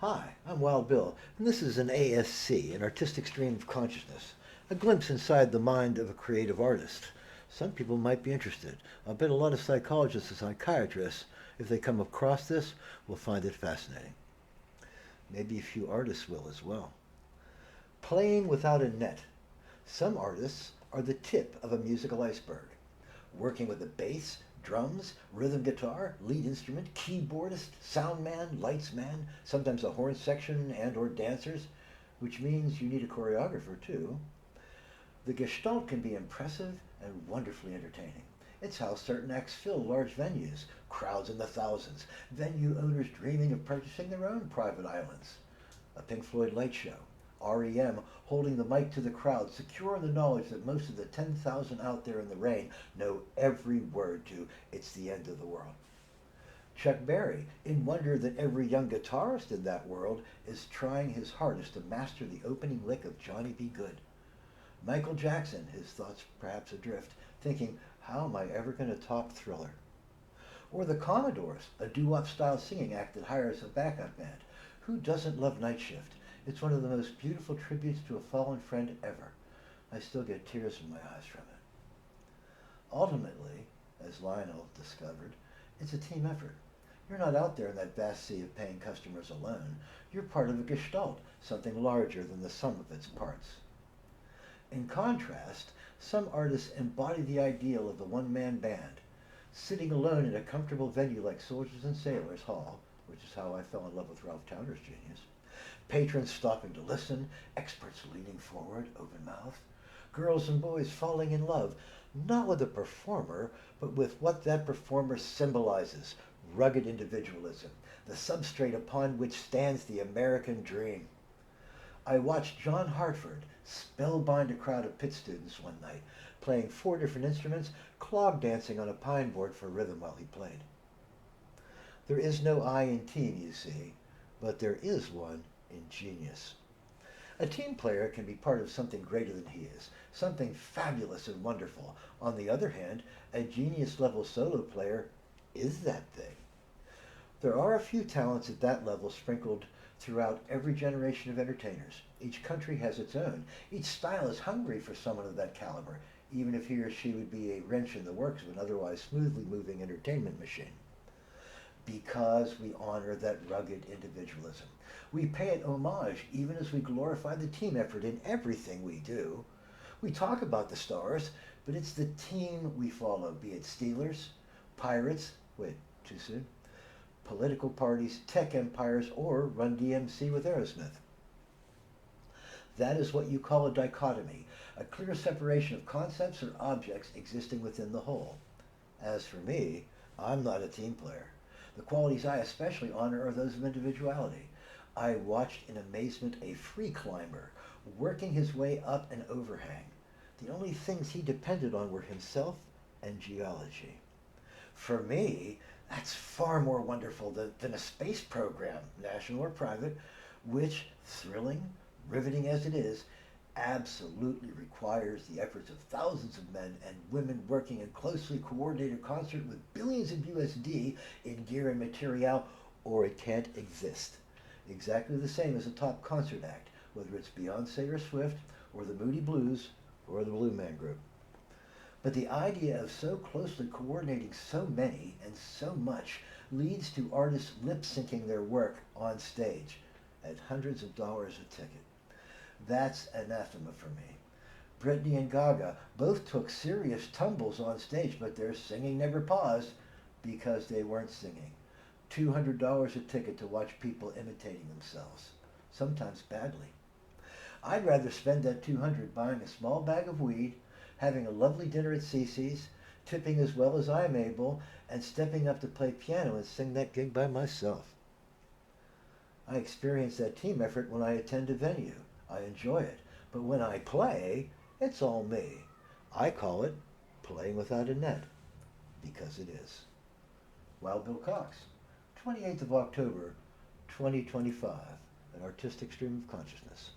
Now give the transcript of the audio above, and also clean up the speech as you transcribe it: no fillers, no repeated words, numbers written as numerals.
Hi, I'm Wild Bill, and this is an ASC, an artistic stream of consciousness, a glimpse inside the mind of a creative artist. Some people might be interested. I'll bet a lot of psychologists and psychiatrists, if they come across this, will find it fascinating. Maybe a few artists will as well. Playing without a net. Some artists are the tip of a musical iceberg, working with the bass, drums, rhythm guitar, lead instrument, keyboardist, sound man, lights man, sometimes a horn section and or dancers, which means you need a choreographer too. The gestalt can be impressive and wonderfully entertaining. It's how certain acts fill large venues, crowds in the thousands, venue owners dreaming of purchasing their own private islands. A Pink Floyd light show, REM holding the mic to the crowd, secure in the knowledge that most of the 10,000 out there in the rain know every word to "It's the End of the World." Chuck Berry, in wonder that every young guitarist in that world is trying his hardest to master the opening lick of Johnny B. Good. Michael Jackson, his thoughts perhaps adrift, thinking, how am I ever going to top Thriller? Or the Commodores, a doo-wop style singing act that hires a backup band. Who doesn't love Night Shift? It's one of the most beautiful tributes to a fallen friend ever. I still get tears in my eyes from it. Ultimately, as Lionel discovered, it's a team effort. You're not out there in that vast sea of paying customers alone. You're part of a gestalt, something larger than the sum of its parts. In contrast, some artists embody the ideal of the one-man band, sitting alone in a comfortable venue like Soldiers and Sailors Hall, which is how I fell in love with Ralph Towner's genius. Patrons stopping to listen, experts leaning forward, open-mouthed, girls and boys falling in love, not with the performer, but with what that performer symbolizes, rugged individualism, the substrate upon which stands the American dream. I watched John Hartford spellbind a crowd of Pitt students one night, playing 4 different instruments, clog dancing on a pine board for rhythm while he played. There is no I in team, you see, but there is one in genius. A team player can be part of something greater than he is, something fabulous and wonderful. On the other hand, a genius-level solo player is that thing. There are a few talents at that level sprinkled throughout every generation of entertainers. Each country has its own. Each style is hungry for someone of that caliber, even if he or she would be a wrench in the works of an otherwise smoothly moving entertainment machine. Because we honor that rugged individualism. We pay it homage even as we glorify the team effort in everything we do. We talk about the stars, but it's the team we follow, be it Steelers, Pirates, wait, too soon? Political parties, tech empires, or Run DMC with Aerosmith. That is what you call a dichotomy, a clear separation of concepts or objects existing within the whole. As for me, I'm not a team player. The qualities I especially honor are those of individuality. I watched in amazement a free climber working his way up an overhang. The only things he depended on were himself and geology. For me, that's far more wonderful than a space program, national or private, which, thrilling, riveting as it is, absolutely requires the efforts of thousands of men and women working in closely coordinated concert with billions of USD in gear and material, or it can't exist. Exactly the same as a top concert act, whether it's Beyonce or Swift, or the Moody Blues, or the Blue Man Group. But the idea of so closely coordinating so many and so much leads to artists lip-syncing their work on stage at hundreds of dollars a ticket. That's anathema for me. Britney and Gaga both took serious tumbles on stage, but their singing never paused because they weren't singing. $200 a ticket to watch people imitating themselves, sometimes badly. I'd rather spend that $200 buying a small bag of weed, having a lovely dinner at Cece's, tipping as well as I'm able, and stepping up to play piano and sing that gig by myself. I experience that team effort when I attend a venue. I enjoy it. But when I play, it's all me. I call it playing without a net, because it is. Wild Bill Cox, 28th of October, 2025, an artistic stream of consciousness.